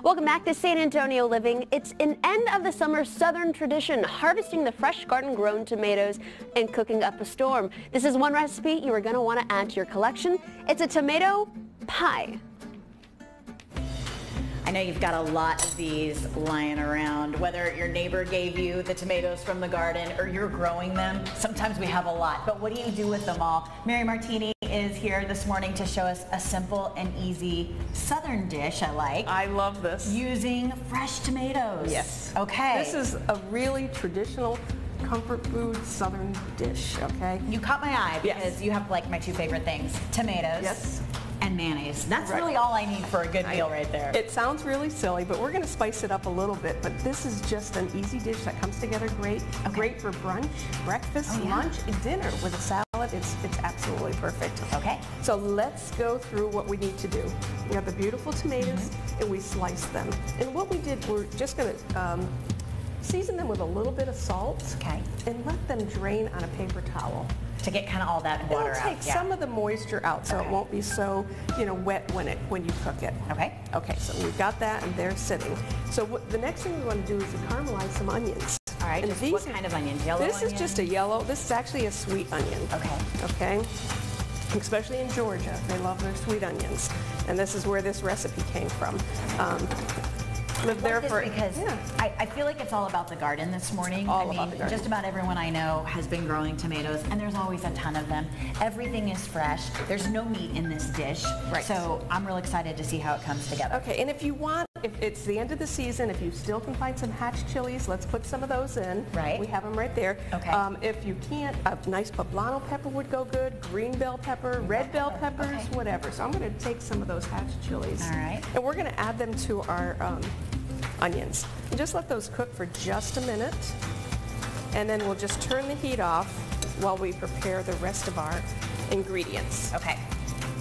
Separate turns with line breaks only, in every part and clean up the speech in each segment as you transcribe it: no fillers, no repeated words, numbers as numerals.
Welcome back to San Antonio Living. It's an end of the summer Southern tradition, harvesting the fresh garden-grown tomatoes and cooking up a storm. This is one recipe you are going to want to add to your collection. It's a tomato pie.
I know you've got a lot of these lying around, whether your neighbor gave you the tomatoes from the garden or you're growing them. Sometimes we have a lot, but what do you do with them all? Mary Martini is here this morning to show us a simple and easy Southern dish I like.
I love this.
Using fresh tomatoes.
Yes.
Okay.
This is a really traditional comfort food Southern dish, okay?
You caught my eye because you have like my two favorite things, tomatoes.
Yes.
And mayonnaise. That's
Right.
really all I need for a good meal right there.
It sounds really silly, but we're going to spice it up a little bit. But this is just an easy dish that comes together great.
Okay.
Great for brunch, breakfast, lunch, dinner with a salad. It's absolutely perfect.
Okay.
So let's go through what we need to do. We have the beautiful tomatoes, and we slice them. And what we did, we're just going to season them with a little bit of salt.
Okay.
And let them drain on a paper towel.
To get kind of all that water out.
It'll take some of the moisture out, so it won't be so, wet when you cook it.
Okay.
Okay, so we've got that, and they're sitting. So the next thing we want to do is to caramelize some onions.
All right.
And
Just what kind of onions? Yellow onions?
This is just a yellow. This is actually a sweet onion.
Okay.
Okay. Especially in Georgia, they love their sweet onions, and this is where this recipe came from. Lived there for
because I feel like it's all about the garden this morning.
All about the garden.
Just about everyone I know has been growing tomatoes, and there's always a ton of them. Everything is fresh. There's no meat in this dish, so I'm real excited to see how it comes together.
Okay, and if you want, if it's the end of the season, if you still can find some hatch chilies, let's put some of those in.
Right.
We have them right there.
Okay.
If you can't, a nice poblano pepper would go good, green bell pepper, red bell peppers, whatever. So I'm going to take some of those hatch chilies.
All right.
And we're going to add them to our onions. And just let those cook for just a minute, and then we'll just turn the heat off while we prepare the rest of our ingredients.
Okay.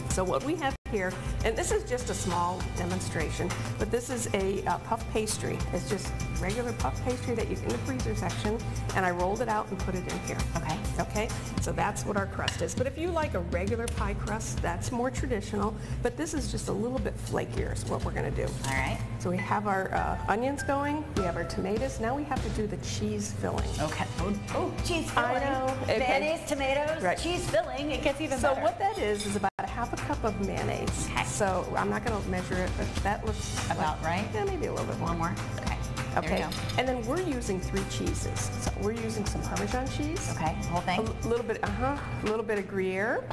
So what we have here, and this is just a small demonstration, but this is a puff pastry. It's just regular puff pastry that you in the freezer section, and I rolled it out and put it in here.
Okay.
Okay, so that's what our crust is. But if you like a regular pie crust, that's more traditional, but this is just a little bit flakier is what we're gonna do.
All right.
So we have our onions going, we have our tomatoes, now we have to do the cheese filling.
Okay. Oh, cheese filling.
I know. Okay.
Mayonnaise, tomatoes,
Right.
cheese filling. It gets even better.
So what that is about a half a cup of mayonnaise.
Okay.
So I'm not going to measure it, but that looks
About right?
Yeah, maybe a little bit more.
One more? Okay. There we
Okay.
go.
And then we're using 3 cheeses. So we're using some Parmesan cheese.
Okay, whole thing?
A little bit, a little bit of Gruyere.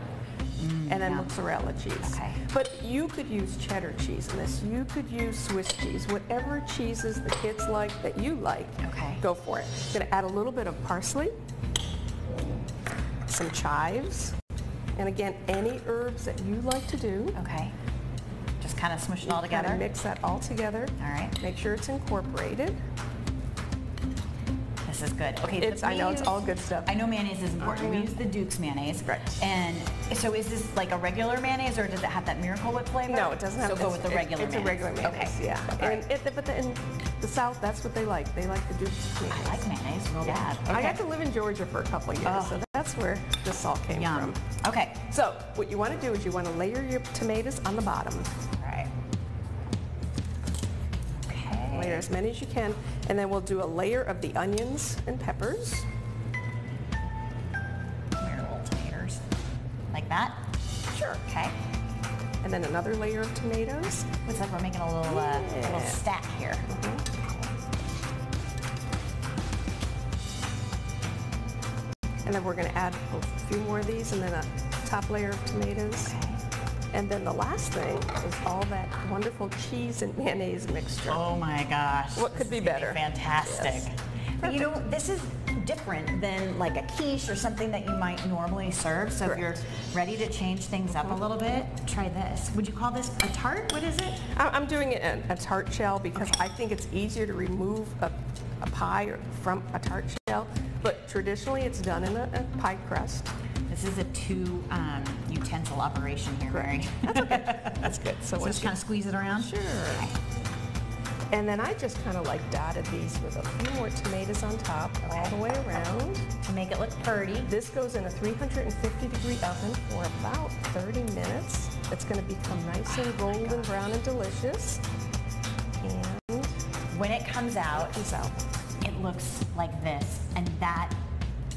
And then mozzarella cheese.
Okay.
But you could use cheddar cheese in this. You could use Swiss cheese. Whatever cheeses the kids like that you like, go for it. Going to add a little bit of parsley, some chives, and again, any herbs that you like to do.
Okay. Just kind of smush it all together?
Kind of mix that all together.
All right.
Make sure it's incorporated.
This is good. Okay,
I know it's all good stuff.
I know mayonnaise is important. We use the Duke's mayonnaise.
Right.
And so is this like a regular mayonnaise, or does it have that Miracle Whip flavor?
No, it doesn't have.
So go with the regular mayonnaise.
It's a regular mayonnaise,
okay.
Yeah. But in the South, that's what they like. They like the Duke's mayonnaise.
I like mayonnaise real bad. Okay.
I got to live in Georgia for a couple of years, so that's where this all came from.
Okay.
So what you want to do is you want to layer your tomatoes on the bottom.
All right. Okay.
Layer as many as you can, and then we'll do a layer of the onions and peppers.
Your little tomatoes. Like that?
Sure.
Okay.
And then another layer of tomatoes.
Looks like we're making a little stack here.
And then we're going to add a few more of these, and then a top layer of tomatoes.
Okay.
And then the last thing is all that wonderful cheese and mayonnaise mixture.
Oh my gosh.
What could be better?
Fantastic.
Yes.
But you know, this is different than like a quiche or something that you might normally serve. So if you're ready to change things up a little bit, try this. Would you call this a tart? What is it?
I'm doing it in a tart shell because I think it's easier to remove a pie from a tart shell. But traditionally, it's done in a pie crust.
This is a 2 utensil operation here, Mary.
That's okay. That's good.
So just kind of squeeze it around?
Sure. Okay. And then I just kind of like dotted these with a few more tomatoes on top all the way around.
To make it look pretty.
This goes in a 350-degree oven for about 30 minutes. It's going to become nice and golden brown and delicious.
when it comes out, it looks like this, and that,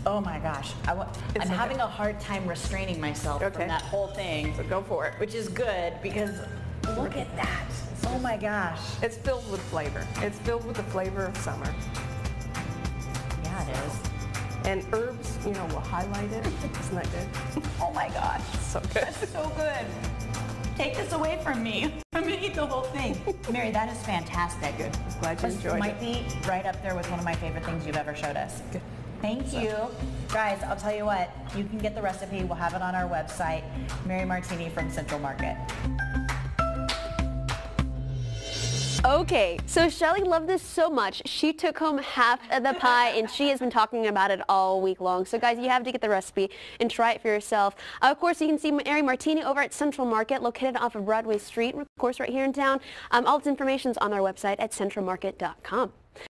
oh my gosh, I'm having a hard time restraining myself from that whole thing.
So go for it.
Which is good, because look at that. Oh my gosh.
It's filled with flavor. It's filled with the flavor of summer.
Yeah, it is.
And herbs, you know, will highlight it. Isn't that good?
Oh my gosh.
So good.
That's so good. Take this away from me. I'm gonna eat the whole thing. Mary, that is fantastic.
Good. Glad you enjoyed it.
Might be right up there with one of my favorite things you've ever showed us.
Good.
Thank you. Guys, I'll tell you what, you can get the recipe. We'll have it on our website. Mary Martini from Central Market.
Okay, so Shelly loved this so much, she took home half of the pie and she has been talking about it all week long. So guys, you have to get the recipe and try it for yourself. Of course, you can see Mary Martini over at Central Market, located off of Broadway Street, of course, right here in town. All its information is on our website at centralmarket.com.